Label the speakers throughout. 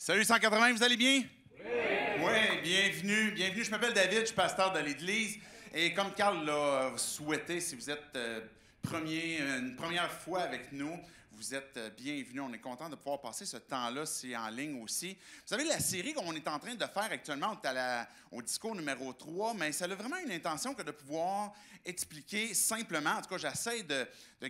Speaker 1: Salut 180, vous allez bien? Oui, bienvenue. Bienvenue, je m'appelle David, je suis pasteur de l'Église. Et comme Carl l'a souhaité, si vous êtes une première fois avec nous, vous êtes bienvenus. On est content de pouvoir passer ce temps-là, c'est en ligne aussi. Vous savez, la série qu'on est en train de faire actuellement, on est au discours numéro 3, mais ça a vraiment une intention que de pouvoir expliquer simplement, en tout cas j'essaie de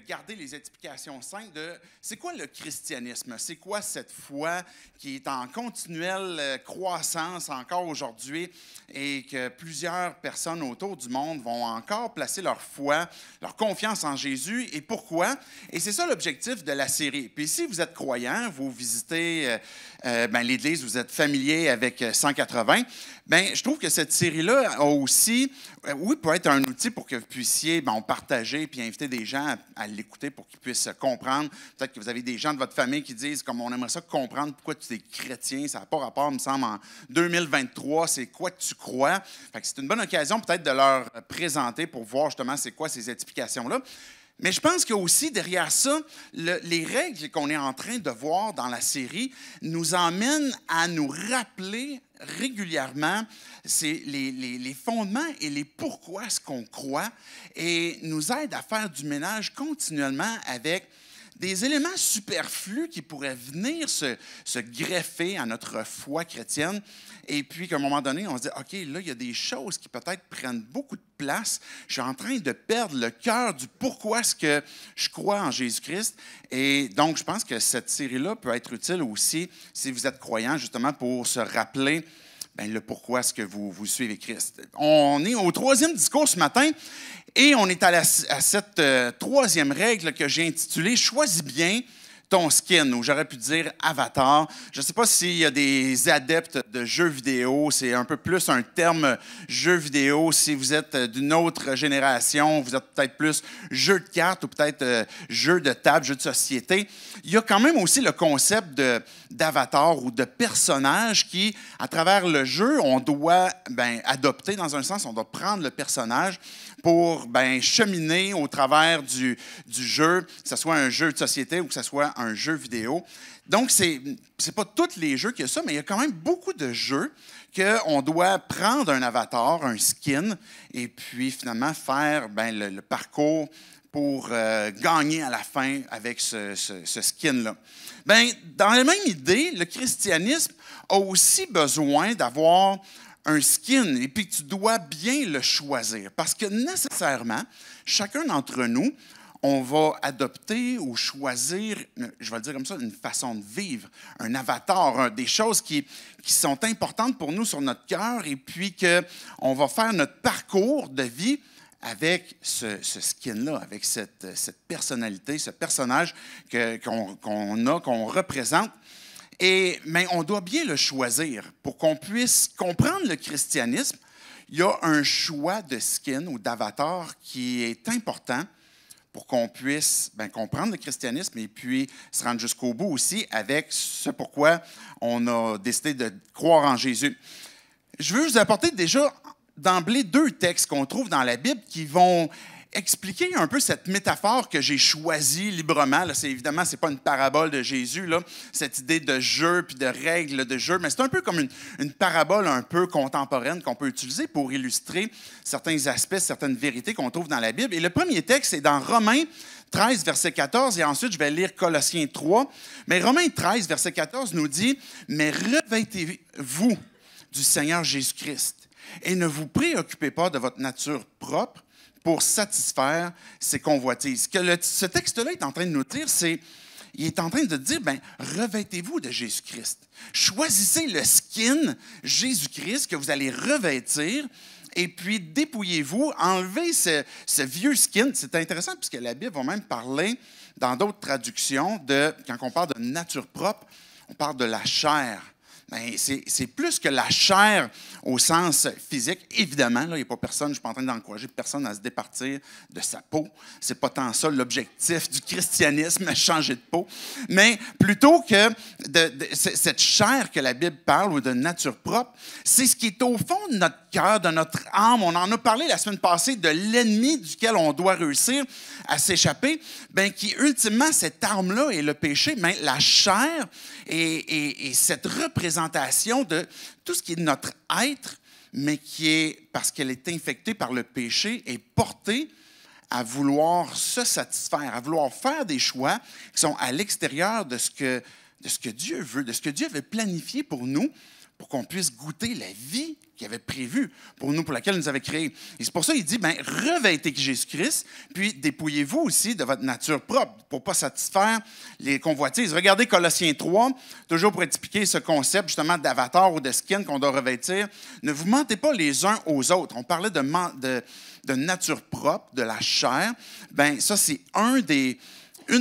Speaker 1: garder les explications simples de c'est quoi le christianisme, c'est quoi cette foi qui est en continuelle croissance encore aujourd'hui et que plusieurs personnes autour du monde vont encore placer leur foi, leur confiance en Jésus et pourquoi. Et c'est ça l'objectif de la série. Puis si vous êtes croyant, vous visitez l'Église, vous êtes familier avec 180, je trouve que cette série-là a aussi, oui, peut être un outil pour que vous puissiez partager puis inviter des gens à l'écouter pour qu'ils puissent comprendre. Peut-être que vous avez des gens de votre famille qui disent, comme on aimerait ça comprendre pourquoi tu es chrétien, ça n'a pas rapport, me semble, en 2023, c'est quoi que tu crois. Fait que c'est une bonne occasion peut-être de leur présenter pour voir justement c'est quoi ces explications-là. Mais je pense qu'il y a aussi derrière ça, les règles qu'on est en train de voir dans la série nous emmènent à nous rappeler régulièrement les fondements et les pourquoi ce qu'on croit et nous aident à faire du ménage continuellement avec des éléments superflus qui pourraient venir se greffer à notre foi chrétienne. Et puis, qu'à un moment donné, on se dit, OK, là, il y a des choses qui peut-être prennent beaucoup de place. Je suis en train de perdre le cœur du pourquoi est-ce que je crois en Jésus-Christ. Et donc, je pense que cette série-là peut être utile aussi si vous êtes croyant, justement, pour se rappeler le pourquoi est-ce que vous suivez Christ. On est au troisième discours ce matin et on est à cette troisième règle que j'ai intitulée « Choisis bien ton skin » ou j'aurais pu dire « avatar ». Je ne sais pas s'il y a des adeptes de jeux vidéo, c'est un peu plus un terme jeu vidéo. Si vous êtes d'une autre génération, vous êtes peut-être plus jeu de cartes ou peut-être jeu de table, jeu de société. Il y a quand même aussi le concept d'avatar ou de personnage qui, à travers le jeu, on doit adopter dans un sens, on doit prendre le personnage pour cheminer au travers du jeu, que ce soit un jeu de société ou que ce soit un jeu vidéo. Donc, c'est pas tous les jeux qu'il y a ça, mais il y a quand même beaucoup de jeux qu'on doit prendre un avatar, un skin, et puis finalement faire le parcours pour gagner à la fin avec ce skin-là. Dans la même idée, le christianisme a aussi besoin d'avoir un skin, et puis tu dois bien le choisir. Parce que nécessairement, chacun d'entre nous, on va adopter ou choisir, je vais le dire comme ça, une façon de vivre, un avatar, des choses qui sont importantes pour nous sur notre cœur, et puis qu'on va faire notre parcours de vie avec ce skin-là, avec cette personnalité, ce personnage qu'on représente. Et on doit bien le choisir. Pour qu'on puisse comprendre le christianisme, il y a un choix de skin ou d'avatar qui est important pour qu'on puisse comprendre le christianisme et puis se rendre jusqu'au bout aussi avec ce pourquoi on a décidé de croire en Jésus. Je veux vous apporter déjà d'emblée deux textes qu'on trouve dans la Bible qui vont expliquer un peu cette métaphore que j'ai choisie librement. Là, évidemment, ce n'est pas une parabole de Jésus, là, cette idée de jeu puis de règles de jeu, mais c'est un peu comme une parabole un peu contemporaine qu'on peut utiliser pour illustrer certains aspects, certaines vérités qu'on trouve dans la Bible. Et le premier texte est dans Romains 13, verset 14, et ensuite je vais lire Colossiens 3. Mais Romains 13, verset 14 nous dit « Mais revêtez-vous du Seigneur Jésus-Christ et ne vous préoccupez pas de votre nature propre, pour satisfaire ses convoitises. Ce texte-là est en train de nous dire, il est en train de dire, revêtez-vous de Jésus-Christ. Choisissez le skin Jésus-Christ que vous allez revêtir et puis dépouillez-vous, enlevez ce vieux skin. C'est intéressant puisque la Bible va même parler, dans d'autres traductions, quand on parle de nature propre, on parle de la chair. C'est plus que la chair au sens physique. Évidemment, là, il n'y a pas personne, je ne suis pas en train d'encourager personne à se départir de sa peau. Ce n'est pas tant ça l'objectif du christianisme, changer de peau. Mais plutôt que cette chair que la Bible parle ou de nature propre, c'est ce qui est au fond de notre cœur, de notre âme. On en a parlé la semaine passée de l'ennemi duquel on doit réussir à s'échapper, bien, qui ultimement, cette arme-là est le péché, mais la chair et cette représentation de tout ce qui est notre être, mais qui est, parce qu'elle est infectée par le péché, est portée à vouloir se satisfaire, à vouloir faire des choix qui sont à l'extérieur de ce que Dieu veut, de ce que Dieu avait planifié pour nous, pour qu'on puisse goûter la vie qu'il avait prévue pour nous, pour laquelle il nous avait créés. Et c'est pour ça qu'il dit, bien, revêtez Jésus-Christ, puis dépouillez-vous aussi de votre nature propre, pour ne pas satisfaire les convoitises. Regardez Colossiens 3, toujours pour expliquer ce concept justement d'avatar ou de skin qu'on doit revêtir. Ne vous mentez pas les uns aux autres. On parlait de nature propre, de la chair. Bien, ça, c'est une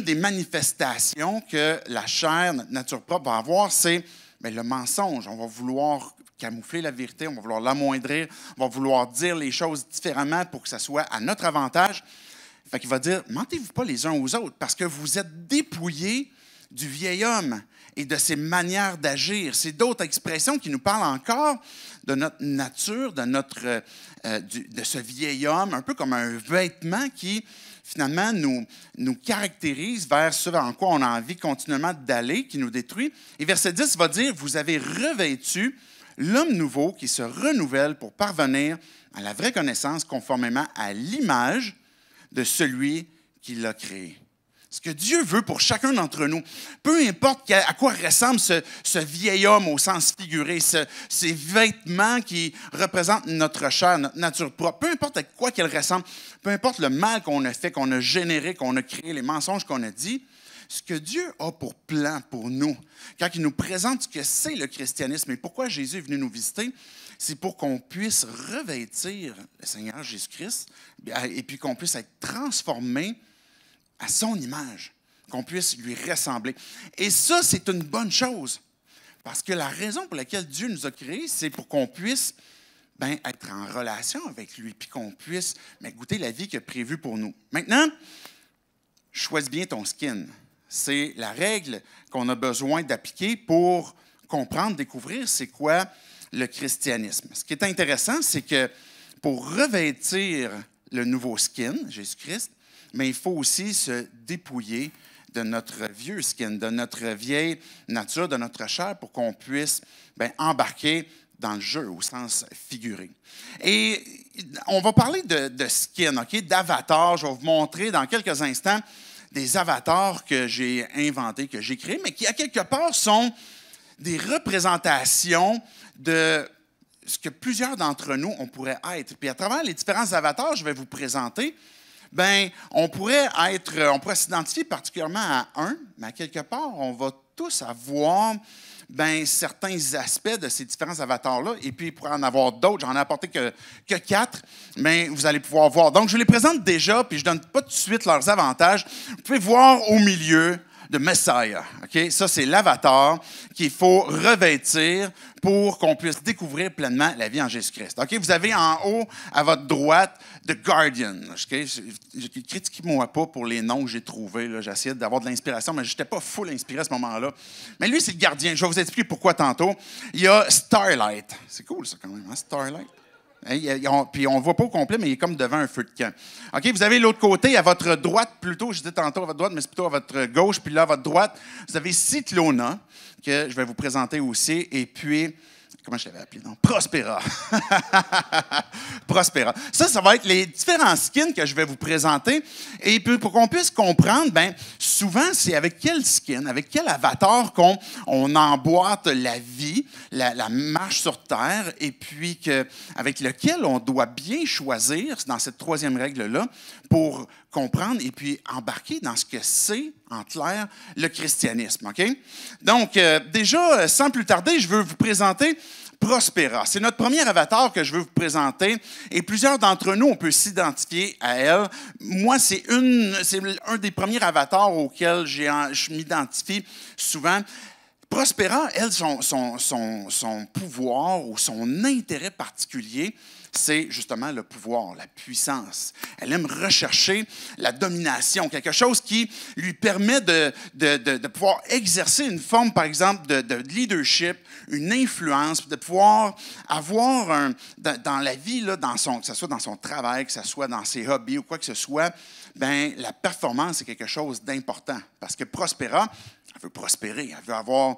Speaker 1: des manifestations que la chair, notre nature propre, va avoir, c'est bien, le mensonge. On va vouloir camoufler la vérité, on va vouloir l'amoindrir, on va vouloir dire les choses différemment pour que ça soit à notre avantage. Fait qu'il va dire, mentez-vous pas les uns aux autres, parce que vous êtes dépouillés du vieil homme et de ses manières d'agir. C'est d'autres expressions qui nous parlent encore de notre nature, de ce vieil homme, un peu comme un vêtement qui, finalement, nous caractérise vers ce en quoi on a envie continuellement d'aller, qui nous détruit. Et verset 10 va dire, vous avez revêtu l'homme nouveau qui se renouvelle pour parvenir à la vraie connaissance conformément à l'image de celui qui l'a créé. Ce que Dieu veut pour chacun d'entre nous, peu importe à quoi ressemble ce vieil homme au sens figuré, ces vêtements qui représentent notre chair, notre nature propre, peu importe à quoi qu'elle ressemble, peu importe le mal qu'on a fait, qu'on a généré, qu'on a créé, les mensonges qu'on a dit, ce que Dieu a pour plan pour nous, quand il nous présente ce que c'est le christianisme et pourquoi Jésus est venu nous visiter, c'est pour qu'on puisse revêtir le Seigneur Jésus-Christ et puis qu'on puisse être transformé à son image, qu'on puisse lui ressembler. Et ça, c'est une bonne chose, parce que la raison pour laquelle Dieu nous a créés, c'est pour qu'on puisse être en relation avec lui, puis qu'on puisse goûter la vie qu'il a prévue pour nous. Maintenant, choisis bien ton skin. C'est la règle qu'on a besoin d'appliquer pour comprendre, découvrir c'est quoi le christianisme. Ce qui est intéressant, c'est que pour revêtir le nouveau skin, Jésus-Christ, mais il faut aussi se dépouiller de notre vieux skin, de notre vieille nature, de notre chair, pour qu'on puisse embarquer dans le jeu au sens figuré. Et on va parler de skin, d'avatar. Je vais vous montrer dans quelques instants des avatars que j'ai inventés, que j'ai créés, mais qui, à quelque part, sont des représentations de ce que plusieurs d'entre nous, on pourrait être. Puis à travers les différents avatars que je vais vous présenter, on pourrait s'identifier particulièrement à un, mais à quelque part, on va tous avoir certains aspects de ces différents avatars-là, et puis il pourrait en avoir d'autres. J'en ai apporté que 4, mais vous allez pouvoir voir. Donc, je les présente déjà, puis je ne donne pas tout de suite leurs avantages. Vous pouvez voir au milieu de Messiah. Okay? Ça, c'est l'avatar qu'il faut revêtir pour qu'on puisse découvrir pleinement la vie en Jésus-Christ. Okay? Vous avez en haut, à votre droite, The Guardian. Okay? Critiquez-moi pas pour les noms que j'ai trouvés. J'ai essayé d'avoir de l'inspiration, mais je n'étais pas full inspiré à ce moment-là. Mais lui, c'est le gardien. Je vais vous expliquer pourquoi tantôt. Il y a Starlight. C'est cool, ça, quand même, hein? Starlight. Puis on ne le voit pas au complet, mais il est comme devant un feu de camp. OK, vous avez l'autre côté, à votre droite, plutôt, je disais tantôt à votre droite, mais c'est plutôt à votre gauche, puis là, à votre droite, vous avez Cyclona, que je vais vous présenter aussi, et puis, comment je l'avais appelé? Non, Prospera. Prospera. Ça va être les différents skins que je vais vous présenter. Et puis, pour qu'on puisse comprendre, souvent, c'est avec quel skin, avec quel avatar qu'on emboîte la vie, la marche sur Terre, et puis avec lequel on doit bien choisir, dans cette troisième règle-là, pour comprendre et puis embarquer dans ce que c'est, en clair, le christianisme. OK? Donc, déjà, sans plus tarder, je veux vous présenter Prospera. C'est notre premier avatar que je veux vous présenter et plusieurs d'entre nous, on peut s'identifier à elle. Moi, c'est un des premiers avatars auxquels je m'identifie souvent. Prospera, elle, son pouvoir ou son intérêt particulier, c'est justement le pouvoir, la puissance. Elle aime rechercher la domination, quelque chose qui lui permet de pouvoir exercer une forme, par exemple, de leadership, une influence, de pouvoir avoir dans la vie, là, que ce soit dans son travail, que ce soit dans ses hobbies ou quoi que ce soit, bien, la performance est quelque chose d'important. Parce que Prospera, elle veut prospérer, elle veut avoir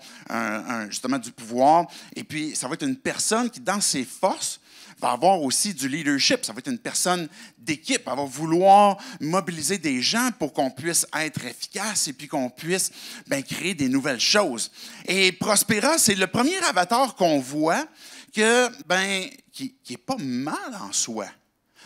Speaker 1: justement du pouvoir. Et puis, ça va être une personne qui, dans ses forces, va avoir aussi du leadership. Ça va être une personne d'équipe. Elle va vouloir mobiliser des gens pour qu'on puisse être efficace et puis qu'on puisse créer des nouvelles choses. Et Prospera, c'est le premier avatar qu'on voit qui n'est pas mal en soi.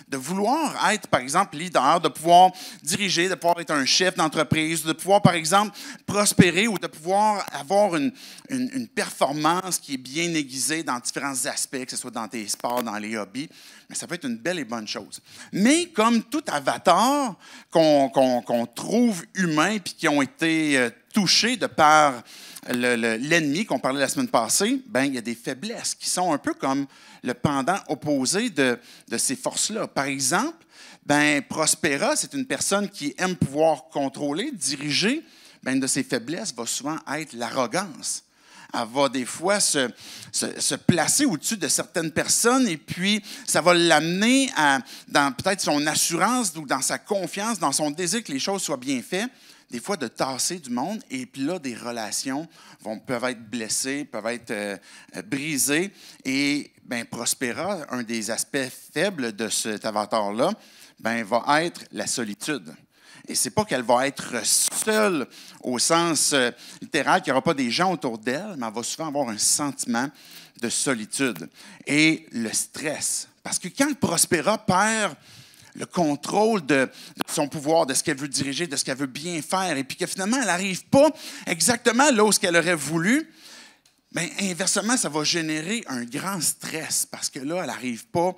Speaker 1: De vouloir être, par exemple, leader, de pouvoir diriger, de pouvoir être un chef d'entreprise, de pouvoir, par exemple, prospérer ou de pouvoir avoir une performance qui est bien aiguisée dans différents aspects, que ce soit dans tes sports, dans les hobbies. Mais ça peut être une belle et bonne chose. Mais comme tout avatar qu'on trouve humain puis qui ont été touchés de par l'ennemi qu'on parlait la semaine passée, il y a des faiblesses qui sont un peu comme le pendant opposé de ces forces-là. Par exemple, Prospera, c'est une personne qui aime pouvoir contrôler, diriger. Une de ses faiblesses va souvent être l'arrogance. Elle va des fois se placer au-dessus de certaines personnes et puis ça va l'amener dans peut-être son assurance ou dans sa confiance, dans son désir que les choses soient bien faites, des fois de tasser du monde et puis là, des relations peuvent être blessées, peuvent être brisées. Et Prospera, un des aspects faibles de cet avatar-là, va être la solitude. Et ce n'est pas qu'elle va être seule au sens littéral, qu'il n'y aura pas des gens autour d'elle, mais elle va souvent avoir un sentiment de solitude. Et le stress. Parce que quand Prospera perd le contrôle de son pouvoir, de ce qu'elle veut diriger, de ce qu'elle veut bien faire, et puis que finalement, elle n'arrive pas exactement là où elle aurait voulu, inversement, ça va générer un grand stress parce que là, elle n'arrive pas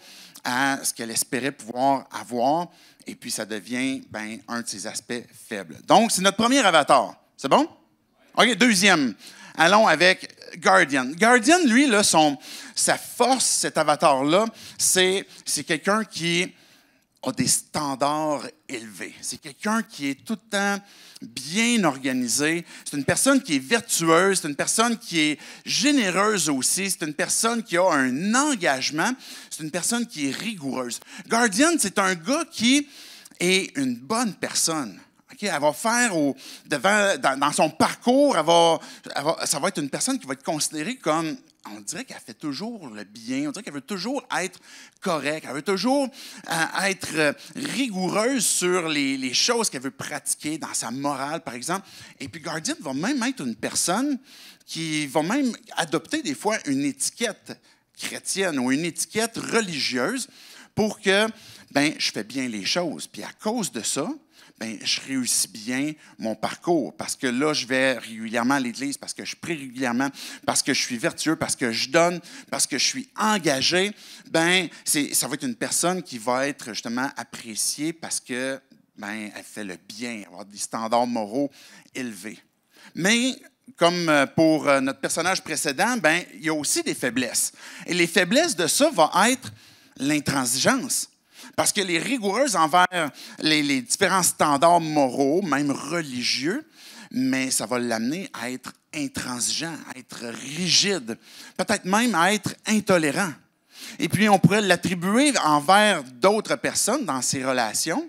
Speaker 1: à ce qu'elle espérait pouvoir avoir. Et puis, ça devient un de ses aspects faibles. Donc, c'est notre premier avatar. C'est bon? OK, deuxième. Allons avec Guardian. Guardian, lui, là, sa force, cet avatar-là, c'est quelqu'un qui a des standards élevés. C'est quelqu'un qui est tout le temps bien organisé. C'est une personne qui est vertueuse. C'est une personne qui est généreuse aussi. C'est une personne qui a un engagement. C'est une personne qui est rigoureuse. Guardian, c'est un gars qui est une bonne personne. Okay? Elle va faire dans son parcours, ça va être une personne qui va être considérée comme, on dirait qu'elle fait toujours le bien, on dirait qu'elle veut toujours être correcte, elle veut toujours être rigoureuse sur les choses qu'elle veut pratiquer dans sa morale, par exemple. Et puis Guardian va même être une personne qui va même adopter des fois une étiquette chrétienne ou une étiquette religieuse pour que, je fais bien les choses. Puis à cause de ça, je réussis bien mon parcours parce que là, je vais régulièrement à l'Église, parce que je prie régulièrement, parce que je suis vertueux, parce que je donne, parce que je suis engagé. Ça va être une personne qui va être justement appréciée parce que elle fait le bien, avoir des standards moraux élevés. Mais comme pour notre personnage précédent, il y a aussi des faiblesses. Et les faiblesses de ça vont être l'intransigeance. Parce qu'elle est rigoureuse envers les différents standards moraux, même religieux, mais ça va l'amener à être intransigeant, à être rigide, peut-être même à être intolérant. Et puis, on pourrait l'attribuer envers d'autres personnes dans ses relations,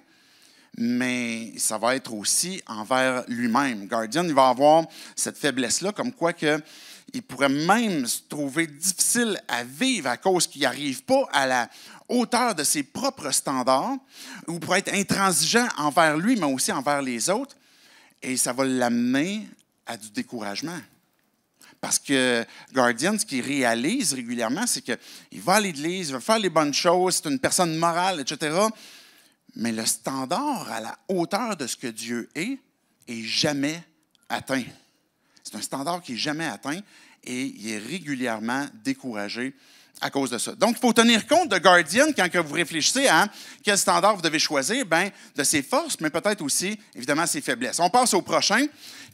Speaker 1: mais ça va être aussi envers lui-même. Guardian, il va avoir cette faiblesse-là, comme quoi il pourrait même se trouver difficile à vivre à cause qu'il n'arrive pas à la hauteur de ses propres standards, ou pourrait être intransigeant envers lui, mais aussi envers les autres, et ça va l'amener à du découragement. Parce que Guardian, ce qu'il réalise régulièrement, c'est qu'il va à l'Église, il va faire les bonnes choses, c'est une personne morale, etc., mais le standard à la hauteur de ce que Dieu est jamais atteint. C'est un standard qui n'est jamais atteint et il est régulièrement découragé à cause de ça. Donc, il faut tenir compte de Guardian quand que vous réfléchissez à quel standard vous devez choisir, bien, de ses forces, mais peut-être aussi, évidemment, ses faiblesses. On passe au prochain,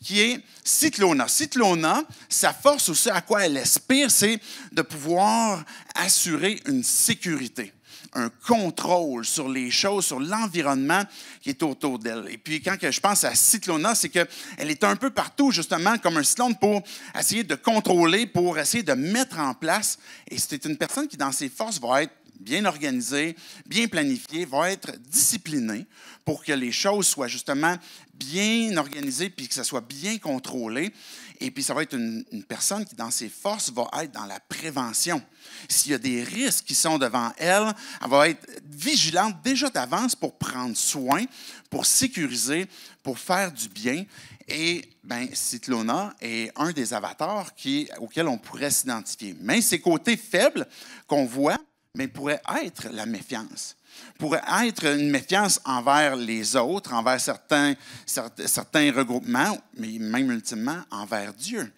Speaker 1: qui est Cyclona. Cyclona, sa force aussi, à quoi elle aspire, c'est de pouvoir assurer une sécurité, un contrôle sur les choses, sur l'environnement qui est autour d'elle. Et puis, quand je pense à Cyclona, c'est qu'elle est un peu partout, justement, comme un cyclone pour essayer de contrôler, pour essayer de mettre en place. Et c'est une personne qui, dans ses forces, va être bien organisée, bien planifiée, va être disciplinée pour que les choses soient justement bien organisées puis que ça soit bien contrôlé. Et puis, ça va être une personne qui, dans ses forces, va être dans la prévention. S'il y a des risques qui sont devant elle, elle va être vigilante déjà d'avance pour prendre soin, pour sécuriser, pour faire du bien. Et bien, Cyclona est un des avatars auxquels on pourrait s'identifier. Mais ses côtés faibles qu'on voit, mais pourrait être la méfiance. Pourrait être une méfiance envers les autres, envers certains regroupements, mais même ultimement envers Dieu.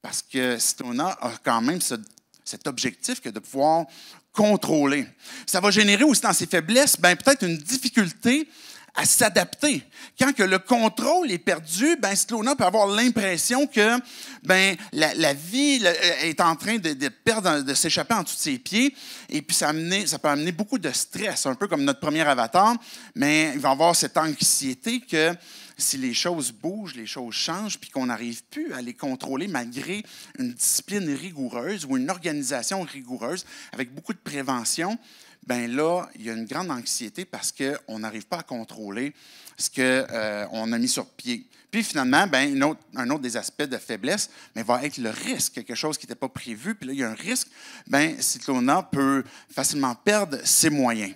Speaker 1: Parce que Cyclona a quand même cet objectif que de pouvoir contrôler. Ça va générer aussi dans ses faiblesses, bien, peut-être une difficulté à s'adapter. Quand que le contrôle est perdu, ben Cyclona peut avoir l'impression que ben la vie est en train de perdre, de s'échapper en dessous de ses pieds, et puis ça peut amener beaucoup de stress, un peu comme notre premier avatar, mais il va avoir cette anxiété que si les choses bougent, les choses changent, puis qu'on n'arrive plus à les contrôler malgré une discipline rigoureuse ou une organisation rigoureuse avec beaucoup de prévention, bien là, il y a une grande anxiété parce qu'on n'arrive pas à contrôler ce qu'on a mis sur pied. Puis finalement, bien, un autre des aspects de faiblesse, bien, va être le risque, quelque chose qui n'était pas prévu. Puis là, il y a un risque, bien, Cyclona peut facilement perdre ses moyens.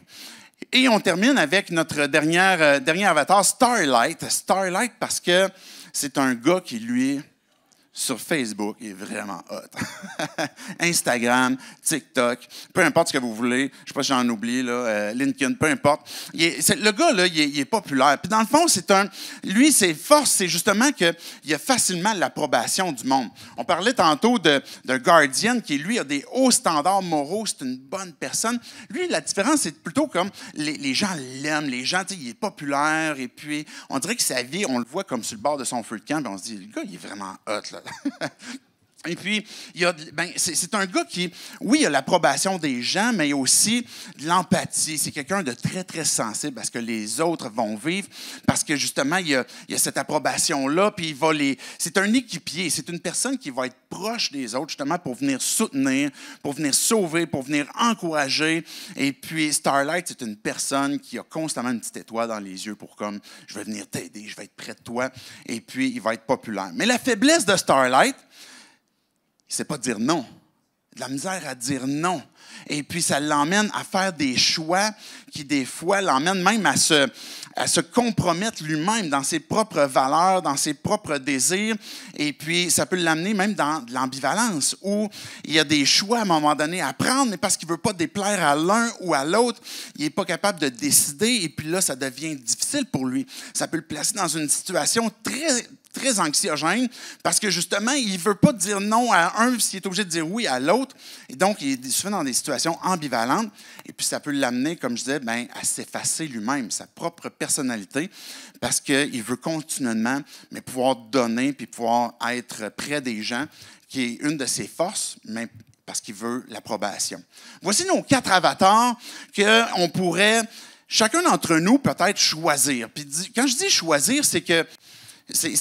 Speaker 1: Et on termine avec notre dernier avatar, Starlight. Starlight parce que c'est un gars qui, lui, sur Facebook, il est vraiment hot. Instagram, TikTok, peu importe ce que vous voulez. Je ne sais pas si j'en oublie, là, LinkedIn, peu importe. Le gars, là, il est populaire. Puis dans le fond, lui, ses forces, c'est justement qu'il a facilement l'approbation du monde. On parlait tantôt d'un Guardian qui, lui, a des hauts standards moraux. C'est une bonne personne. Lui, la différence, c'est plutôt comme les gens l'aiment. Les gens, il est populaire. Et puis, on dirait que sa vie, on le voit comme sur le bord de son feu de camp. Puis on se dit, le gars, il est vraiment hot, là. Et puis, c'est un gars qui, oui, il a l'approbation des gens, mais il a aussi de l'empathie. C'est quelqu'un de très, très sensible à ce que les autres vont vivre, parce que justement, il y a cette approbation-là, puis c'est un équipier, c'est une personne qui va être proche des autres, justement, pour venir soutenir, pour venir sauver, pour venir encourager. Et puis, Starlight, c'est une personne qui a constamment une petite étoile dans les yeux pour comme, je vais venir t'aider, je vais être près de toi, et puis, il va être populaire. Mais la faiblesse de Starlight, il ne sait pas dire non. De la misère à dire non. Et puis, ça l'emmène à faire des choix qui, des fois, l'emmènent même à se compromettre lui-même dans ses propres valeurs, dans ses propres désirs. Et puis, ça peut l'amener même dans de l'ambivalence, où il y a des choix à un moment donné à prendre, mais parce qu'il ne veut pas déplaire à l'un ou à l'autre, il n'est pas capable de décider. Et puis là, ça devient difficile pour lui. Ça peut le placer dans une situation très anxiogène, parce que justement, il ne veut pas dire non à un s'il est obligé de dire oui à l'autre. Et donc, il est souvent dans des situations ambivalentes. Et puis, ça peut l'amener, comme je disais, bien, à s'effacer lui-même, sa propre personnalité, parce qu'il veut continuellement pouvoir donner puis pouvoir être près des gens, qui est une de ses forces, mais parce qu'il veut l'approbation. Voici nos 4 avatars qu'on pourrait, chacun d'entre nous, peut-être choisir. Puis, quand je dis choisir, c'est que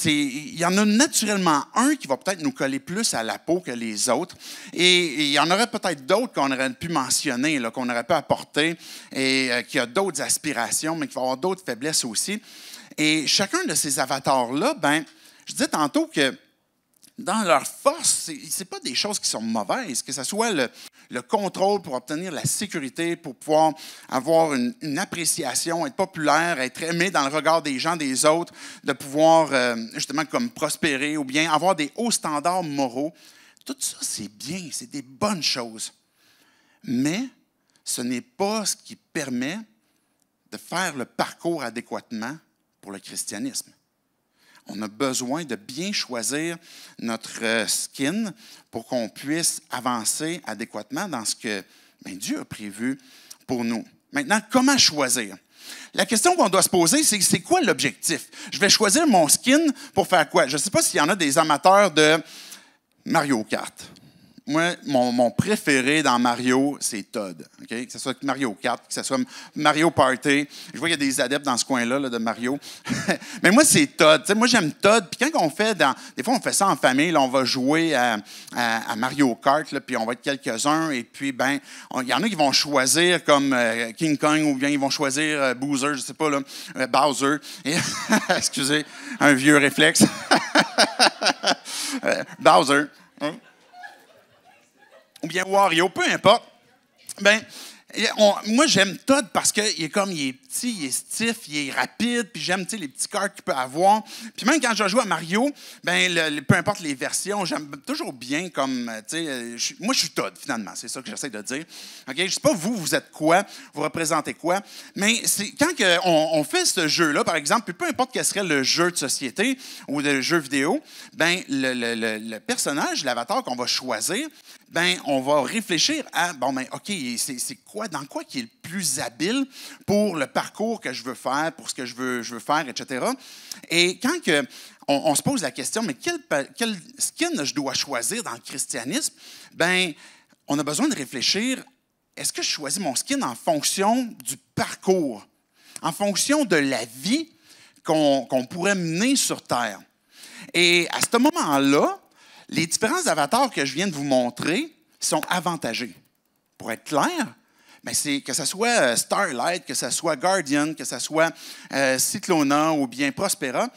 Speaker 1: il y en a naturellement un qui va peut-être nous coller plus à la peau que les autres. Et il y en aurait peut-être d'autres qu'on aurait pu mentionner, là, qu'on aurait pu apporter, et qui a d'autres aspirations, mais qui va avoir d'autres faiblesses aussi. Et chacun de ces avatars-là, ben, je disais tantôt que dans leur force, ce n'est pas des choses qui sont mauvaises, que ce soit le contrôle pour obtenir la sécurité, pour pouvoir avoir une appréciation, être populaire, être aimé dans le regard des gens, des autres, de pouvoir justement comme prospérer ou bien avoir des hauts standards moraux. Tout ça, c'est bien, c'est des bonnes choses. Mais ce n'est pas ce qui permet de faire le parcours adéquatement pour le christianisme. on a besoin de bien choisir notre skin pour qu'on puisse avancer adéquatement dans ce que Dieu a prévu pour nous. Maintenant, comment choisir? La question qu'on doit se poser, c'est quoi l'objectif? Je vais choisir mon skin pour faire quoi? Je ne sais pas s'il y en a des amateurs de Mario Kart. Moi, mon préféré dans Mario, c'est Todd. Okay? Que ce soit Mario Kart, que ce soit Mario Party. Je vois qu'il y a des adeptes dans ce coin-là là, de Mario. Mais moi, c'est Todd. T'sais, moi, j'aime Todd. Puis quand on fait, des fois, on fait ça en famille. Là, on va jouer à Mario Kart, là, puis on va être quelques-uns. Et puis, il y en a qui vont choisir comme King Kong ou bien ils vont choisir Bowser, je ne sais pas, là, Bowser. Et excusez, un vieux réflexe. Bowser. Hein? Ou bien Wario, peu importe. Moi, j'aime Todd parce qu'il est petit, il est stiff, il est rapide, puis j'aime les petits cœurs qu'il peut avoir. Puis même quand je joue à Mario, peu importe les versions, j'aime toujours bien comme, moi, je suis Todd, finalement, c'est ça que j'essaie de dire. Okay? Je ne sais pas, vous êtes quoi, vous représentez quoi, mais quand on fait ce jeu-là, par exemple, puis peu importe quel serait le jeu de société ou de jeu vidéo, le personnage, l'avatar qu'on va choisir, on va réfléchir à, OK, c'est quoi, dans quoi qui est le plus habile pour le parcours que je veux faire, pour ce que je veux faire, etc. Et quand on se pose la question, mais quel skin je dois choisir dans le christianisme, on a besoin de réfléchir, est-ce que je choisis mon skin en fonction du parcours, en fonction de la vie qu'on pourrait mener sur Terre? Et à ce moment-là, les différents avatars que je viens de vous montrer sont avantagés. Pour être clair, c'est que ce soit Starlight, que ce soit Guardian, que ce soit Cyclona ou bien Prospera,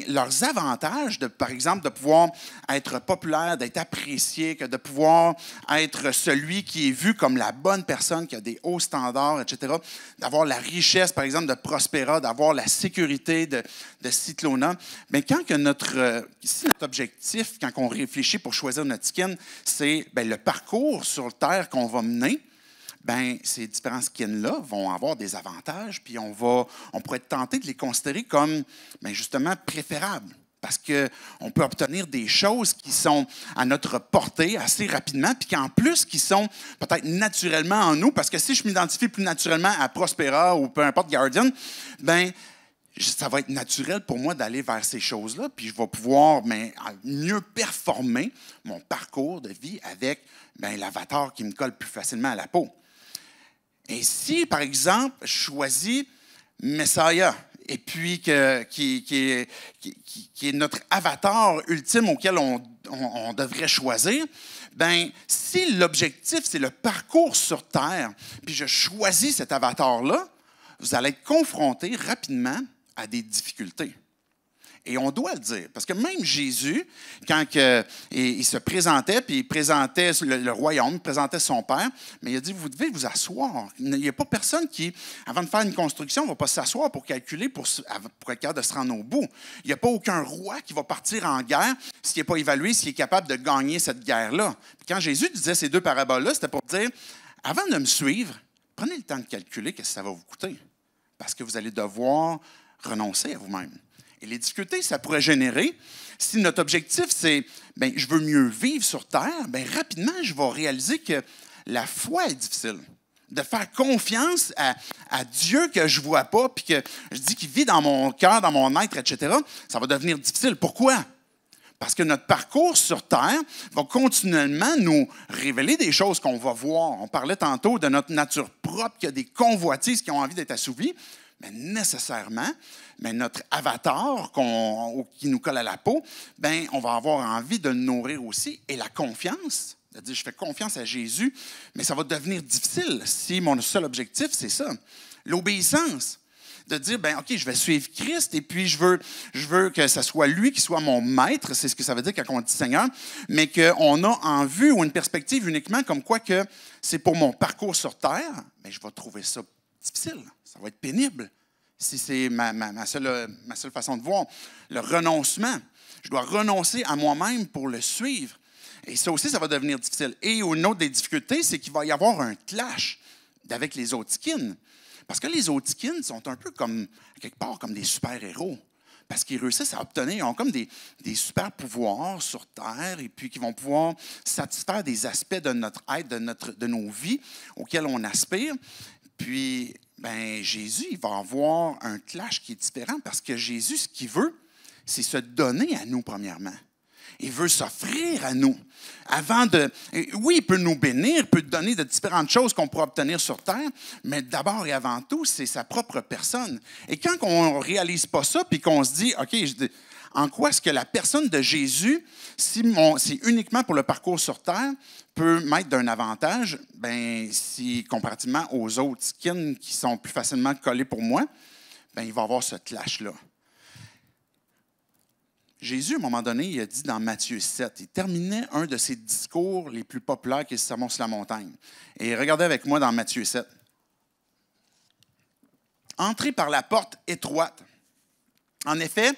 Speaker 1: leurs avantages, par exemple, de pouvoir être populaire, d'être apprécié, de pouvoir être celui qui est vu comme la bonne personne, qui a des hauts standards, etc., d'avoir la richesse, par exemple, de Prospera, d'avoir la sécurité de Cyclona, si notre objectif, quand on réfléchit pour choisir notre skin, c'est le parcours sur Terre qu'on va mener, ces différents skins-là vont avoir des avantages, puis on pourrait être tenté de les considérer comme, justement, préférables. Parce qu'on peut obtenir des choses qui sont à notre portée assez rapidement, puis qu'en plus, qui sont peut-être naturellement en nous. Parce que si je m'identifie plus naturellement à Prospera ou peu importe Guardian, ça va être naturel pour moi d'aller vers ces choses-là, puis je vais pouvoir mieux performer mon parcours de vie avec l'avatar qui me colle plus facilement à la peau. Et si, par exemple, je choisis Messiah, et puis qui est notre avatar ultime auquel on devrait choisir, si l'objectif, c'est le parcours sur Terre, puis je choisis cet avatar-là, vous allez être confronté rapidement à des difficultés. Et on doit le dire, parce que même Jésus, quand il se présentait, puis il présentait le royaume, il présentait son Père, mais il a dit, vous devez vous asseoir. Il n'y a pas personne qui, avant de faire une construction, ne va pas s'asseoir pour calculer, pour être capable de se rendre au bout. Il n'y a pas aucun roi qui va partir en guerre s'il n'est pas évalué, s'il est capable de gagner cette guerre-là. Puis quand Jésus disait ces deux paraboles-là, c'était pour dire, avant de me suivre, prenez le temps de calculer ce que ça va vous coûter, parce que vous allez devoir renoncer à vous-même. Et les difficultés, ça pourrait générer, si notre objectif, c'est je veux mieux vivre sur Terre, rapidement, je vais réaliser que la foi est difficile. De faire confiance à Dieu que je ne vois pas, puis que je dis qu'il vit dans mon cœur, dans mon être, etc., ça va devenir difficile. Pourquoi? Parce que notre parcours sur Terre va continuellement nous révéler des choses qu'on va voir. On parlait tantôt de notre nature propre, qu'il y a des convoitises qui ont envie d'être assouvies. Mais nécessairement, notre avatar qui nous colle à la peau, on va avoir envie de le nourrir aussi. Et la confiance, de dire je fais confiance à Jésus, mais ça va devenir difficile si mon seul objectif, c'est ça. L'obéissance, de dire, OK, je vais suivre Christ et puis je veux que ce soit lui qui soit mon maître, c'est ce que ça veut dire quand on dit Seigneur, mais qu'on a en vue ou une perspective uniquement comme quoi que c'est pour mon parcours sur terre, je vais trouver ça difficile, ça va être pénible. Si c'est ma seule façon de voir. Le renoncement. Je dois renoncer à moi-même pour le suivre. Et ça aussi, ça va devenir difficile. Et une autre des difficultés, c'est qu'il va y avoir un clash avec les autres skins. Parce que les autres skins sont un peu comme, quelque part, comme des super-héros. parce qu'ils réussissent à obtenir, ils ont comme des super pouvoirs sur Terre et puis qui vont pouvoir satisfaire des aspects de notre être, de nos vies auxquels on aspire. Puis, ben, Jésus, il va avoir un clash qui est différent parce que Jésus, ce qu'il veut, c'est se donner à nous, premièrement. Il veut s'offrir à nous. Oui, il peut nous bénir, il peut donner de différentes choses qu'on pourra obtenir sur terre, mais d'abord et avant tout, c'est sa propre personne. Et quand on ne réalise pas ça, puis qu'on se dit, OK, en quoi est-ce que la personne de Jésus, si c'est uniquement pour le parcours sur terre, peut m'être d'un avantage, bien, si comparativement aux autres skins qui sont plus facilement collés pour moi, bien, il va y avoir ce clash-là. Jésus, à un moment donné, il a dit dans Matthieu 7, il terminait un de ses discours les plus populaires qui est le Sermon sur la montagne. Et regardez avec moi dans Matthieu 7. Entrez par la porte étroite. En effet,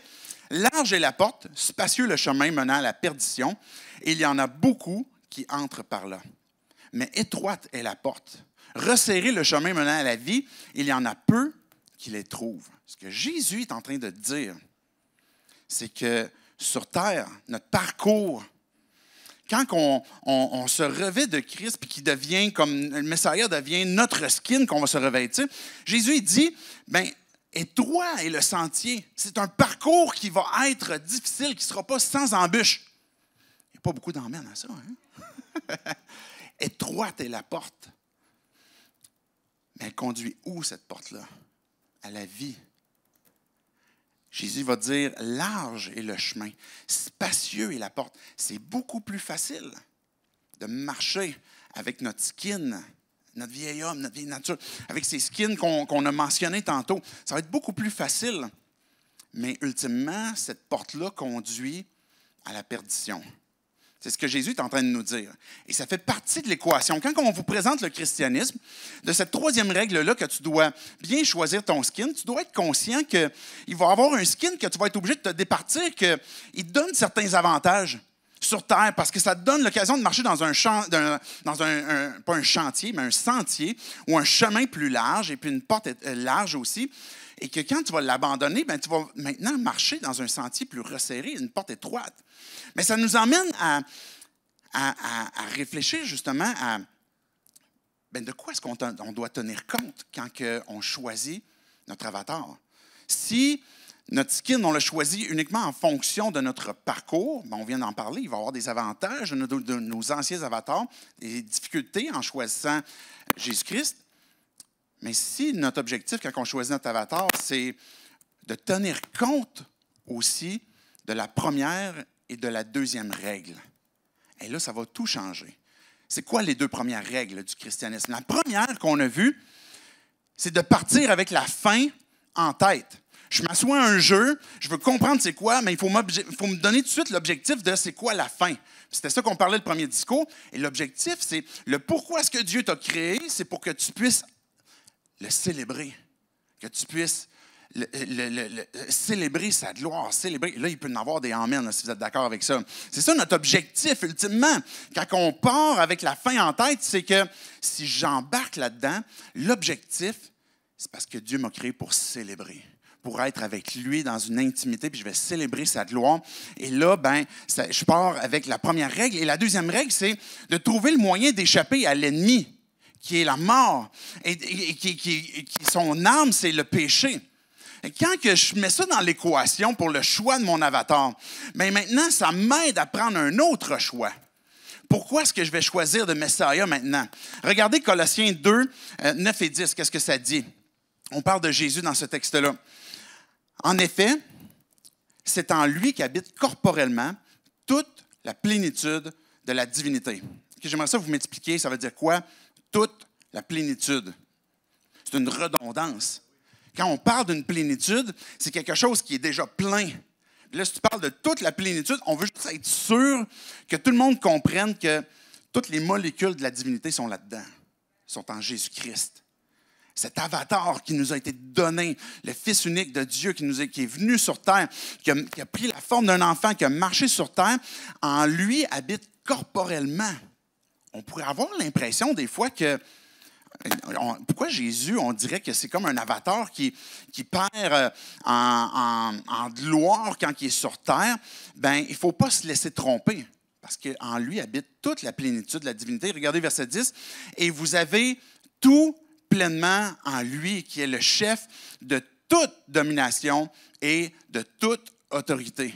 Speaker 1: large est la porte, spacieux le chemin menant à la perdition, et il y en a beaucoup qui entrent par là. Mais étroite est la porte. Resserré le chemin menant à la vie, il y en a peu qui les trouvent. Ce que Jésus est en train de dire, c'est que sur terre, notre parcours, quand on se revêt de Christ puis qu'il devient comme le Messie devient notre skin qu'on va se revêtir, Jésus il dit, bien, étroit est le sentier. C'est un parcours qui va être difficile, qui ne sera pas sans embûche. Il n'y a pas beaucoup d'emmène à ça. Hein? Étroite est la porte. Mais elle conduit où cette porte-là? À la vie. Jésus va dire, large est le chemin, spacieux est la porte. C'est beaucoup plus facile de marcher avec notre skin, notre vieil homme, notre vieille nature, avec ces skins qu'on a mentionnés tantôt. Ça va être beaucoup plus facile. Mais ultimement, cette porte-là conduit à la perdition. C'est ce que Jésus est en train de nous dire. Et ça fait partie de l'équation. Quand on vous présente le christianisme, de cette troisième règle-là, que tu dois bien choisir ton skin, tu dois être conscient qu'il va y avoir un skin que tu vas être obligé de te départir, qu'il te donne certains avantages sur Terre, parce que ça te donne l'occasion de marcher dans un champ, pas un chantier, mais un sentier, ou un chemin plus large, et puis une porte large aussi. Et que quand tu vas l'abandonner, bien, tu vas maintenant marcher dans un sentier plus resserré, une porte étroite. Mais ça nous emmène à réfléchir justement à bien, de quoi est-ce qu'on doit tenir compte quand on choisit notre avatar. Si notre skin, on l'a choisi uniquement en fonction de notre parcours, bien, on vient d'en parler, il va y avoir des avantages de nos anciens avatars, des difficultés en choisissant Jésus-Christ. Mais si notre objectif, quand on choisit notre avatar, c'est de tenir compte aussi de la première et de la deuxième règle, et là, ça va tout changer. C'est quoi les deux premières règles du christianisme? La première qu'on a vue, c'est de partir avec la fin en tête. Je m'assois à un jeu, je veux comprendre c'est quoi, mais il faut me donner tout de suite l'objectif de c'est quoi la fin. C'était ça qu'on parlait le premier discours. Et l'objectif, c'est le pourquoi est-ce que Dieu t'a créé, c'est pour que tu puisses le célébrer, que tu puisses célébrer sa gloire, célébrer. Là, il peut y en avoir des amen, là, si vous êtes d'accord avec ça. C'est ça notre objectif, ultimement. Quand on part avec la fin en tête, c'est que si j'embarque là-dedans, l'objectif, c'est parce que Dieu m'a créé pour célébrer, pour être avec lui dans une intimité, puis je vais célébrer sa gloire. Et là, ben, je pars avec la première règle. Et la deuxième règle, c'est de trouver le moyen d'échapper à l'ennemi, qui est la mort, et qui son âme, c'est le péché. Et quand que je mets ça dans l'équation pour le choix de mon avatar, bien maintenant, ça m'aide à prendre un autre choix. Pourquoi est-ce que je vais choisir de Messiah maintenant? Regardez Colossiens 2, 9 et 10, qu'est-ce que ça dit? On parle de Jésus dans ce texte-là. En effet, c'est en lui qu'habite corporellement toute la plénitude de la divinité. J'aimerais ça vous m'expliquer, ça veut dire quoi? Toute la plénitude. C'est une redondance. Quand on parle d'une plénitude, c'est quelque chose qui est déjà plein. Puis là, si tu parles de toute la plénitude, on veut juste être sûr que tout le monde comprenne que toutes les molécules de la divinité sont là-dedans, sont en Jésus-Christ. Cet avatar qui nous a été donné, le Fils unique de Dieu qui est venu sur terre, qui a pris la forme d'un enfant, qui a marché sur terre, en lui habite corporellement. On pourrait avoir l'impression des fois que Pourquoi Jésus, on dirait que c'est comme un avatar qui perd en gloire quand il est sur terre? Ben, il ne faut pas se laisser tromper, parce qu'en lui habite toute la plénitude de la divinité. Regardez verset 10. « Et vous avez tout pleinement en lui, qui est le chef de toute domination et de toute autorité. »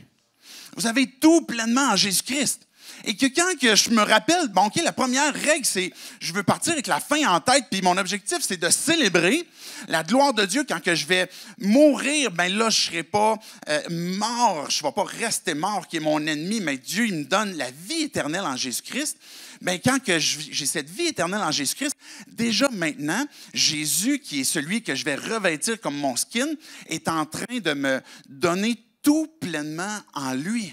Speaker 1: Vous avez tout pleinement en Jésus-Christ. Et que quand que je me rappelle, bon, OK, la première règle, c'est je veux partir avec la fin en tête, puis mon objectif, c'est de célébrer la gloire de Dieu. Quand que je vais mourir, ben là, je ne serai pas mort, je ne vais pas rester mort, qui est mon ennemi, mais Dieu, il me donne la vie éternelle en Jésus-Christ. Ben, quand que j'ai cette vie éternelle en Jésus-Christ, déjà maintenant, Jésus, qui est celui que je vais revêtir comme mon skin, est en train de me donner tout pleinement en lui.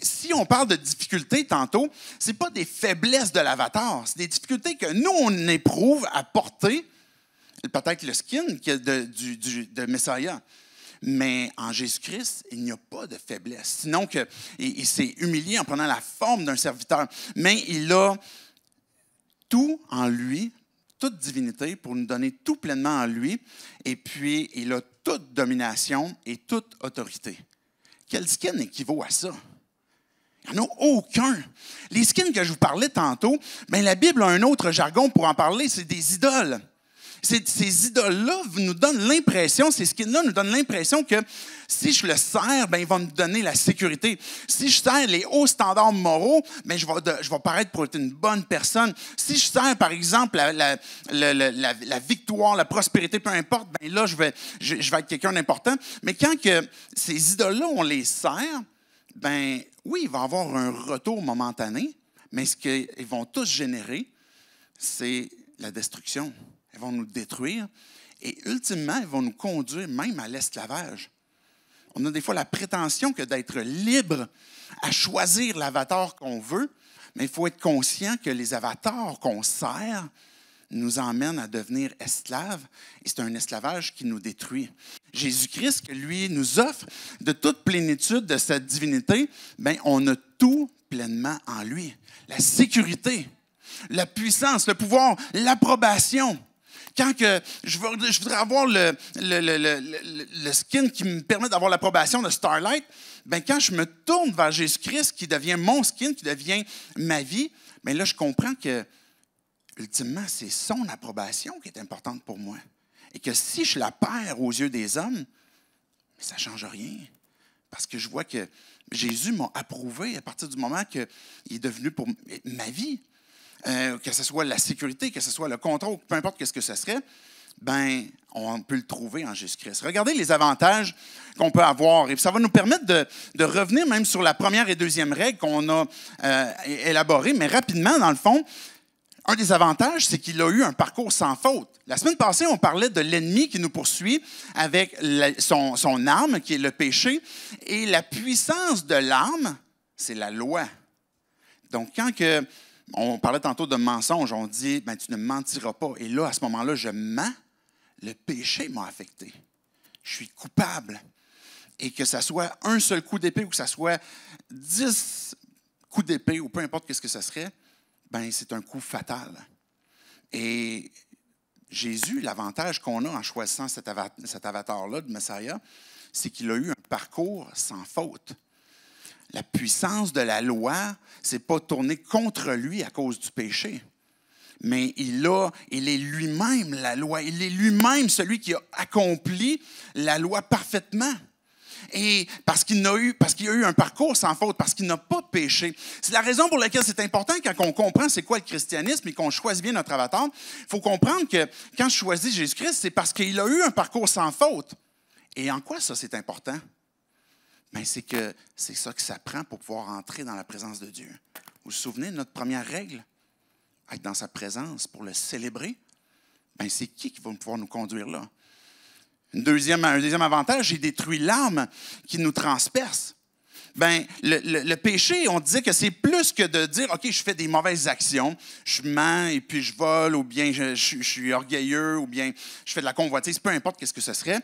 Speaker 1: Si on parle de difficultés tantôt, ce n'est pas des faiblesses de l'avatar, c'est des difficultés que nous, on éprouve à porter, peut-être le skin de Messiah. Mais en Jésus-Christ, il n'y a pas de faiblesse. Sinon, il s'est humilié en prenant la forme d'un serviteur. Mais il a tout en lui, toute divinité, pour nous donner tout pleinement en lui. Et puis, il a toute domination et toute autorité. Quel skin équivaut à ça? Il n'y en a aucun. Les skins que je vous parlais tantôt, bien, la Bible a un autre jargon pour en parler, c'est des idoles. Ces idoles-là nous donnent l'impression, ces skins-là nous donnent l'impression que si je le sers, bien, il va me donner la sécurité. Si je sers les hauts standards moraux, bien, je vais paraître pour être une bonne personne. Si je sers, par exemple, la victoire, la prospérité, peu importe, bien là, je vais être quelqu'un d'important. Mais quand que ces idoles-là, on les sert, bien, oui, il va y avoir un retour momentané, mais ce qu'ils vont tous générer, c'est la destruction. Ils vont nous détruire et ultimement, ils vont nous conduire même à l'esclavage. On a des fois la prétention que d'être libre à choisir l'avatar qu'on veut, mais il faut être conscient que les avatars qu'on sert nous emmènent à devenir esclaves et c'est un esclavage qui nous détruit. Jésus-Christ, que lui nous offre de toute plénitude de cette divinité, bien, on a tout pleinement en lui. La sécurité, la puissance, le pouvoir, l'approbation. Quand que je voudrais avoir le skin qui me permet d'avoir l'approbation de Starlight, bien, quand je me tourne vers Jésus-Christ, qui devient mon skin, qui devient ma vie, bien là, je comprends que, ultimement, c'est son approbation qui est importante pour moi. Et que si je la perds aux yeux des hommes, ça ne change rien. Parce que je vois que Jésus m'a approuvé à partir du moment qu'il est devenu pour ma vie. Que ce soit la sécurité, que ce soit le contrôle, peu importe ce que ce serait, ben, on peut le trouver en Jésus-Christ. Regardez les avantages qu'on peut avoir. Et ça va nous permettre de revenir même sur la première et deuxième règle qu'on a élaborée, mais rapidement, dans le fond, un des avantages, c'est qu'il a eu un parcours sans faute. La semaine passée, on parlait de l'ennemi qui nous poursuit avec son arme, qui est le péché, et la puissance de l'arme, c'est la loi. Donc, on parlait tantôt de mensonge, on dit, ben, tu ne mentiras pas. Et là, à ce moment-là, je mens, le péché m'a affecté. Je suis coupable. Et que ça soit un seul coup d'épée ou que ça soit 10 coups d'épée ou peu importe ce que ce serait, ben, c'est un coup fatal. Et Jésus, l'avantage qu'on a en choisissant cet avatar-là de Messiah, c'est qu'il a eu un parcours sans faute. La puissance de la loi, ce n'est pas tourné contre lui à cause du péché. Mais il est lui-même la loi. Il est lui-même celui qui a accompli la loi parfaitement. Et parce qu'il a eu un parcours sans faute, parce qu'il n'a pas péché. C'est la raison pour laquelle c'est important quand on comprend c'est quoi le christianisme et qu'on choisit bien notre avatar. Il faut comprendre que quand je choisis Jésus-Christ, c'est parce qu'il a eu un parcours sans faute. Et en quoi ça, c'est important? Bien, c'est que c'est ça que ça prend pour pouvoir entrer dans la présence de Dieu. Vous vous souvenez de notre première règle? Être dans sa présence pour le célébrer. Bien, c'est qui va pouvoir nous conduire là? Un deuxième avantage, j'ai détruit l'arme qui nous transperce. Bien, le péché, on disait que c'est plus que de dire, OK, je fais des mauvaises actions, je mens et puis je vole, ou bien je suis orgueilleux, ou bien je fais de la convoitise, peu importe qu'est-ce que ce serait.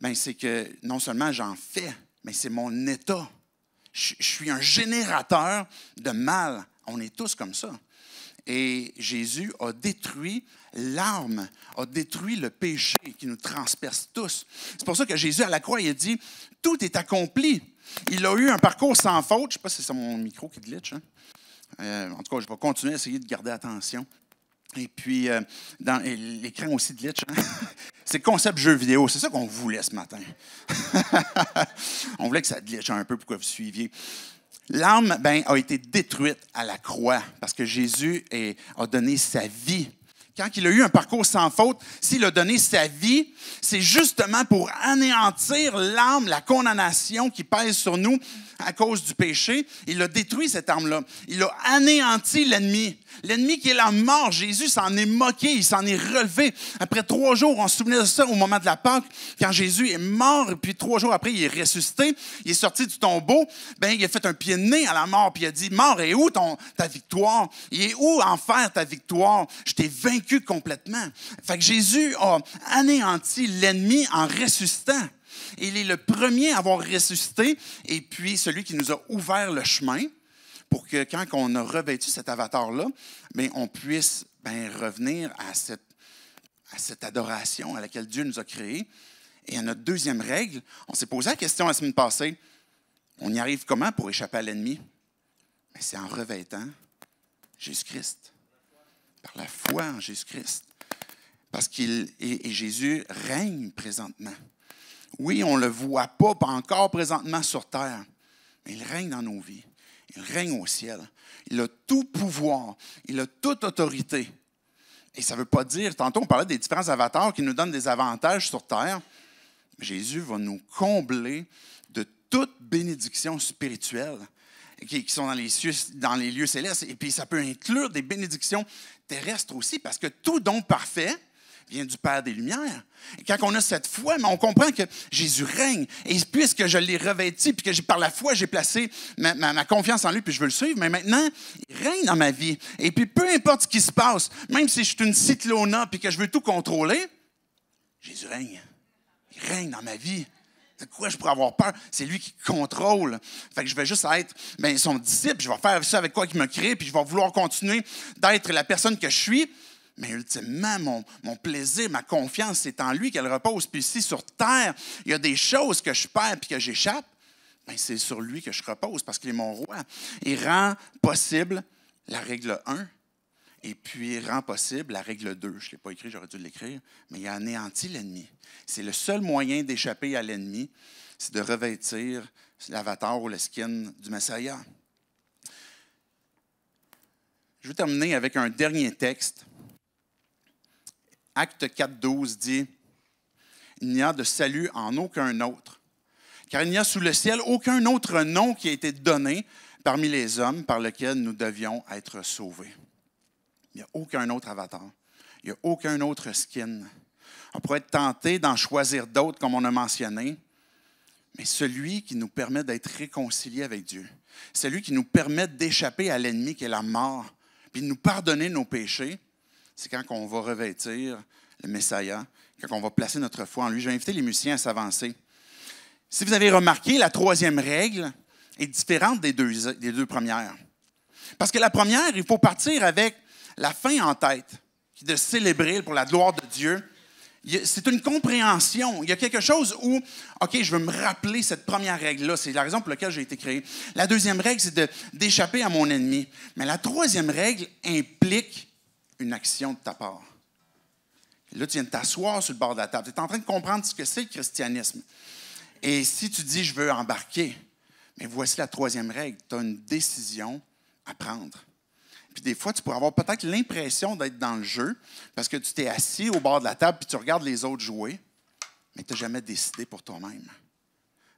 Speaker 1: Bien, c'est que non seulement j'en fais, mais c'est mon état. Je suis un générateur de mal. On est tous comme ça. Et Jésus a détruit l'arme a détruit le péché qui nous transperce tous. C'est pour ça que Jésus, à la croix, il a dit, tout est accompli. Il a eu un parcours sans faute. Je ne sais pas si c'est mon micro qui glitch. Hein? En tout cas, je vais continuer à essayer de garder attention. Et puis, dans l'écran aussi de glitch. Hein? C'est le concept jeu vidéo. C'est ça qu'on voulait ce matin. On voulait que ça glitche un peu pour que vous suiviez. L'arme a été détruite à la croix parce que Jésus a donné sa vie. Quand il a eu un parcours sans faute, s'il a donné sa vie, c'est justement pour anéantir l'arme, la condamnation qui pèse sur nous à cause du péché. Il a détruit cette arme-là. Il a anéanti l'ennemi. L'ennemi qui est la mort, Jésus s'en est moqué, il s'en est relevé. Après 3 jours, on se souvenait de ça au moment de la Pâque, quand Jésus est mort, et puis 3 jours après, il est ressuscité, il est sorti du tombeau, il a fait un pied de nez à la mort, puis il a dit, « Mort, est où ta victoire? Il est où, enfer, ta victoire? Je t'ai vaincu complètement. » Fait que Jésus a anéanti l'ennemi en ressuscitant. Il est le premier à avoir ressuscité, et puis celui qui nous a ouvert le chemin, pour que quand on a revêtu cet avatar-là, on puisse revenir à cette adoration à laquelle Dieu nous a créés. Et à notre deuxième règle, on s'est posé la question la semaine passée, on y arrive comment pour échapper à l'ennemi? C'est en revêtant Jésus-Christ. Par la foi en Jésus-Christ. Parce qu'il et Jésus règne présentement. Oui, on ne le voit pas encore présentement sur terre, mais il règne dans nos vies. Il règne au ciel. Il a tout pouvoir. Il a toute autorité. Et ça ne veut pas dire, tantôt on parlait des différents avatars qui nous donnent des avantages sur terre. Jésus va nous combler de toute bénédiction spirituelle qui sont dans les lieux célestes. Et puis ça peut inclure des bénédictions terrestres aussi, parce que tout don parfait vient du Père des Lumières. Et quand on a cette foi, on comprend que Jésus règne. Et puisque je l'ai revêti, puis que par la foi, j'ai placé ma confiance en lui, puis je veux le suivre, mais maintenant, il règne dans ma vie. Et puis, peu importe ce qui se passe, même si je suis une cyclona, puis que je veux tout contrôler, Jésus règne. Il règne dans ma vie. De quoi je pourrais avoir peur? C'est lui qui contrôle. Fait que je vais juste être son disciple, je vais faire ça avec quoi il m'a créé, puis je vais vouloir continuer d'être la personne que je suis. Mais ultimement, mon plaisir, ma confiance, c'est en lui qu'elle repose. Puis si sur terre, il y a des choses que je perds et que j'échappe, c'est sur lui que je repose parce qu'il est mon roi. Il rend possible la règle 1 et puis il rend possible la règle 2. Je ne l'ai pas écrit, j'aurais dû l'écrire, mais il a anéanti l'ennemi. C'est le seul moyen d'échapper à l'ennemi, c'est de revêtir l'avatar ou le skin du Messiah. Je vais terminer avec un dernier texte. Acte 4.12 dit « Il n'y a de salut en aucun autre, car il n'y a sous le ciel aucun autre nom qui a été donné parmi les hommes par lequel nous devions être sauvés. » Il n'y a aucun autre avatar. Il n'y a aucun autre skin. On pourrait être tenté d'en choisir d'autres, comme on a mentionné, mais celui qui nous permet d'être réconciliés avec Dieu, celui qui nous permet d'échapper à l'ennemi qui est la mort, puis de nous pardonner nos péchés, c'est quand on va revêtir le Messiah, quand on va placer notre foi en lui. Je vais inviter les musiciens à s'avancer. Si vous avez remarqué, la troisième règle est différente des deux premières. Parce que la première, il faut partir avec la fin en tête, qui est de célébrer pour la gloire de Dieu. C'est une compréhension. Il y a quelque chose où, OK, je veux me rappeler cette première règle-là. C'est la raison pour laquelle j'ai été créé. La deuxième règle, c'est d'échapper à mon ennemi. Mais la troisième règle implique une action de ta part. Là, tu viens de t'asseoir sur le bord de la table. Tu es en train de comprendre ce que c'est le christianisme. Et si tu dis, je veux embarquer, mais voici la troisième règle. Tu as une décision à prendre. Puis des fois, tu pourrais avoir peut-être l'impression d'être dans le jeu parce que tu t'es assis au bord de la table puis tu regardes les autres jouer, mais tu n'as jamais décidé pour toi-même.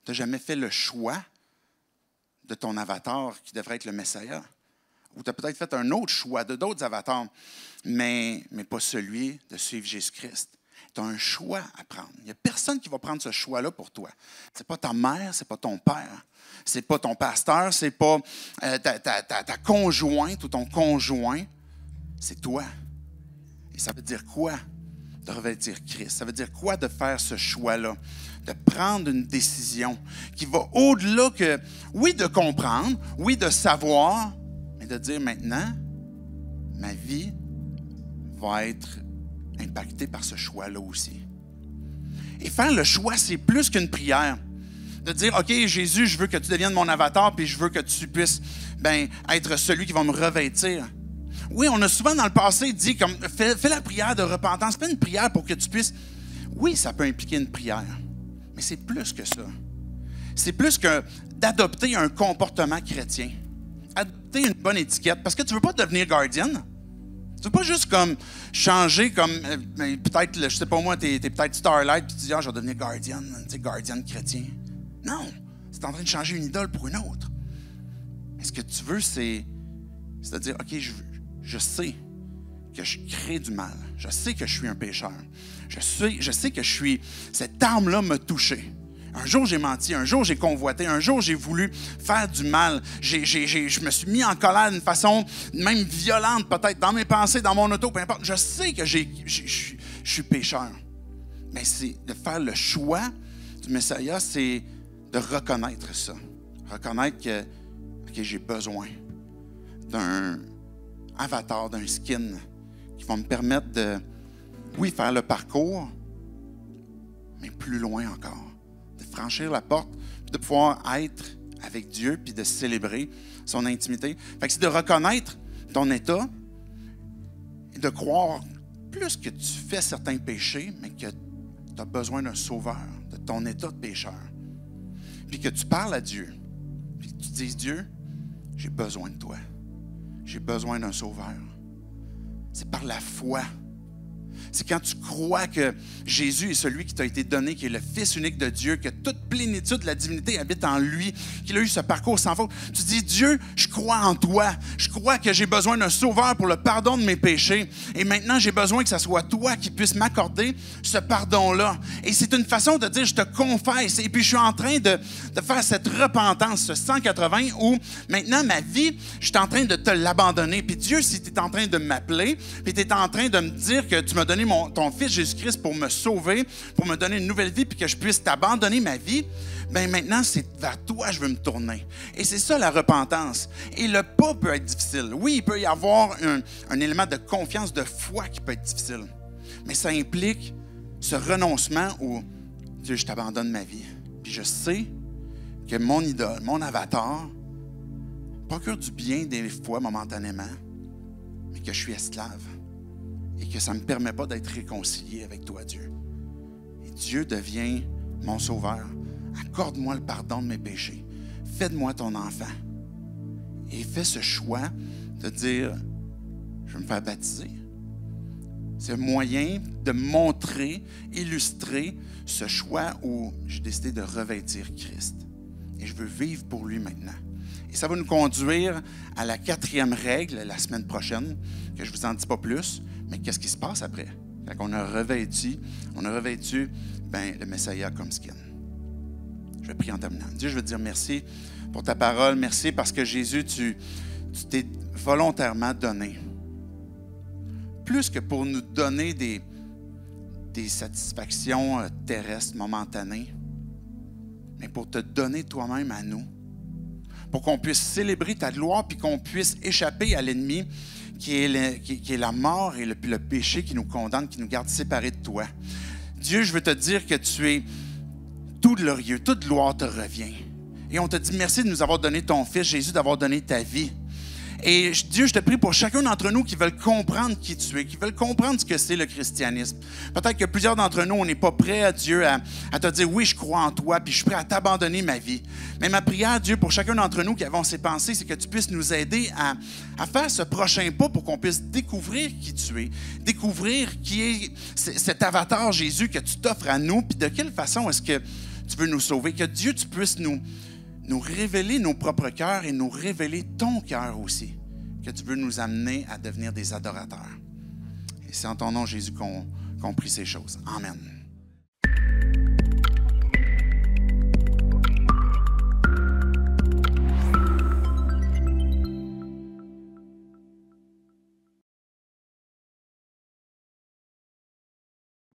Speaker 1: Tu n'as jamais fait le choix de ton avatar qui devrait être le Messiah. Ou tu as peut-être fait un autre choix de d'autres avatars, mais pas celui de suivre Jésus-Christ. Tu as un choix à prendre. Il n'y a personne qui va prendre ce choix-là pour toi. Ce n'est pas ta mère, ce n'est pas ton père, ce n'est pas ton pasteur, ce n'est pas ta conjointe ou ton conjoint. C'est toi. Et ça veut dire quoi de revêtir Christ? Ça veut dire quoi de faire ce choix-là? De prendre une décision qui va au-delà que, oui, de comprendre, oui, de savoir, mais de dire maintenant, ma vie va être impacté par ce choix-là aussi. Et faire le choix, c'est plus qu'une prière. De dire, OK, Jésus, je veux que tu deviennes mon avatar, puis je veux que tu puisses être celui qui va me revêtir. Oui, on a souvent dans le passé dit, comme, fais la prière de repentance. Fais une prière pour que tu puisses... Oui, ça peut impliquer une prière, mais c'est plus que ça. C'est plus que d'adopter un comportement chrétien. Adopter une bonne étiquette, parce que tu ne veux pas devenir gardienne. Tu ne veux pas juste comme changer comme, peut-être, je ne sais pas moi, tu es peut-être Starlight, puis tu dis, je vais devenir gardienne, tu sais, gardienne chrétien. Non, tu es en train de changer une idole pour une autre. Mais ce que tu veux, c'est de dire, OK, je sais que je crée du mal. Je sais que je suis un pécheur. Je sais que cette arme-là m'a touché. Un jour, j'ai menti. Un jour, j'ai convoité. Un jour, j'ai voulu faire du mal. Je me suis mis en colère d'une façon même violente, peut-être, dans mes pensées, dans mon auto, peu importe. Je sais que je suis pécheur. Mais c'est de faire le choix du Messia, c'est de reconnaître ça. Reconnaître que j'ai besoin d'un avatar, d'un skin qui va me permettre de, oui, faire le parcours, mais plus loin encore. De franchir la porte, puis de pouvoir être avec Dieu, puis de célébrer son intimité. Fait que c'est de reconnaître ton état et de croire plus que tu fais certains péchés, mais que tu as besoin d'un sauveur, de ton état de pécheur. Puis que tu parles à Dieu, puis que tu dises, Dieu, j'ai besoin de toi. J'ai besoin d'un sauveur. C'est par la foi. C'est quand tu crois que Jésus est celui qui t'a été donné, qui est le Fils unique de Dieu, que toute plénitude de la divinité habite en lui, qu'il a eu ce parcours sans faute. Tu dis, Dieu, je crois en toi. Je crois que j'ai besoin d'un sauveur pour le pardon de mes péchés. Et maintenant, j'ai besoin que ce soit toi qui puisses m'accorder ce pardon-là. Et c'est une façon de dire, je te confesse. Et puis, je suis en train de faire cette repentance, ce 180, où maintenant, ma vie, je suis en train de te l'abandonner. Puis Dieu, si tu es en train de m'appeler, puis tu es en train de me dire que tu m'as donné ton Fils Jésus-Christ pour me sauver, pour me donner une nouvelle vie, puis que je puisse t'abandonner ma vie, bien maintenant, c'est vers toi que je veux me tourner. Et c'est ça la repentance. Et le pas peut être difficile. Oui, il peut y avoir un élément de confiance, de foi qui peut être difficile. Mais ça implique ce renoncement où Dieu, je t'abandonne ma vie. Puis je sais que mon idole, mon avatar, procure du bien des fois momentanément, mais que je suis esclave. Et que ça ne me permet pas d'être réconcilié avec toi, Dieu. Et Dieu devient mon sauveur. Accorde-moi le pardon de mes péchés. Fais de moi ton enfant. Et fais ce choix de dire, je vais me faire baptiser. C'est un moyen de montrer, illustrer ce choix où j'ai décidé de revêtir Christ. Et je veux vivre pour lui maintenant. Et ça va nous conduire à la 4e règle la semaine prochaine, que je ne vous en dis pas plus. Mais qu'est-ce qui se passe après? Quand on a revêtu le Messia comme skin. Je vais prier en terminant. Dieu, je veux te dire merci pour ta parole. Merci parce que Jésus, tu t'es volontairement donné. Plus que pour nous donner des satisfactions terrestres, momentanées, mais pour te donner toi-même à nous. Pour qu'on puisse célébrer ta gloire puis qu'on puisse échapper à l'ennemi qui est la mort et le péché qui nous condamne, qui nous garde séparés de toi. Dieu, je veux te dire que tu es tout glorieux, toute gloire te revient. Et on te dit merci de nous avoir donné ton Fils, Jésus, d'avoir donné ta vie. Et Dieu, je te prie pour chacun d'entre nous qui veulent comprendre qui tu es, qui veulent comprendre ce que c'est le christianisme. Peut-être que plusieurs d'entre nous, on n'est pas prêts à Dieu à te dire, oui, je crois en toi, puis je suis prêt à t'abandonner ma vie. Mais ma prière, Dieu, pour chacun d'entre nous qui avons ces pensées, c'est que tu puisses nous aider à faire ce prochain pas pour qu'on puisse découvrir qui tu es, découvrir qui est cet avatar, Jésus, que tu t'offres à nous, puis de quelle façon est-ce que tu veux nous sauver, que Dieu, tu puisses nous révéler nos propres cœurs et nous révéler ton cœur aussi, que tu veux nous amener à devenir des adorateurs. Et c'est en ton nom, Jésus, qu'on prie ces choses. Amen.